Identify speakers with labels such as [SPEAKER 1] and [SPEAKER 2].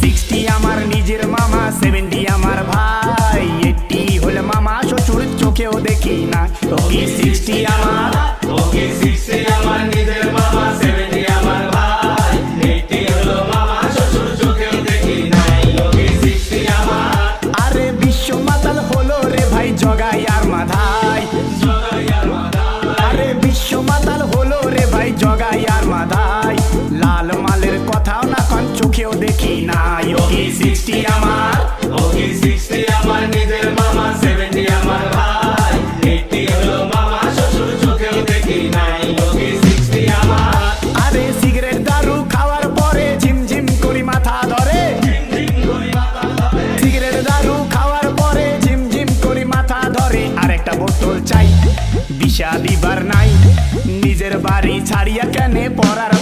[SPEAKER 1] 60 আমার নিজের মামা, 70 আমার ভাই, 80 হলে মামা শ্বশুর চোখেও দেখি না। ওকে 60 আমার,
[SPEAKER 2] ওকে 60 আমার নিজের মামা, 70 আমার ভাই, 80 হলো মামা শ্বশুর চোখেও দেখি নাই। ওকে 60 আমার।
[SPEAKER 1] আরে বিশ্ব মাতাল হলো রে ভাই জগাই আর মাধাই,
[SPEAKER 2] জগাই আর মাদাই।
[SPEAKER 1] আরে বিশ্ব মাতাল হলো রে ভাই জগাই আর মাধাই, লাল মালের কথাও না কান চোখেও দেখি নাই। ওকে 60 আমার,
[SPEAKER 2] ওকে 60 আমার নিজের মামা, 70 আমার ভাই, 80 হলো মামা শ্বশুর চোখেও দেখি নাই। ওকে 60 আমার।
[SPEAKER 1] আরে সিগারেট দারু খাওয়ার পরে ঝিমঝিম করি মাথা ধরে,
[SPEAKER 2] ঝিমঝিম করি মাথা ধরে।
[SPEAKER 1] সিগারেট দারু খাওয়ার পরে ঝিমঝিম করি মাথা ধরে। আর একটা বোতল চাই, বিষা দিবার নাই, নিজের বাড়ি ছাড়িয়া কেনে পরার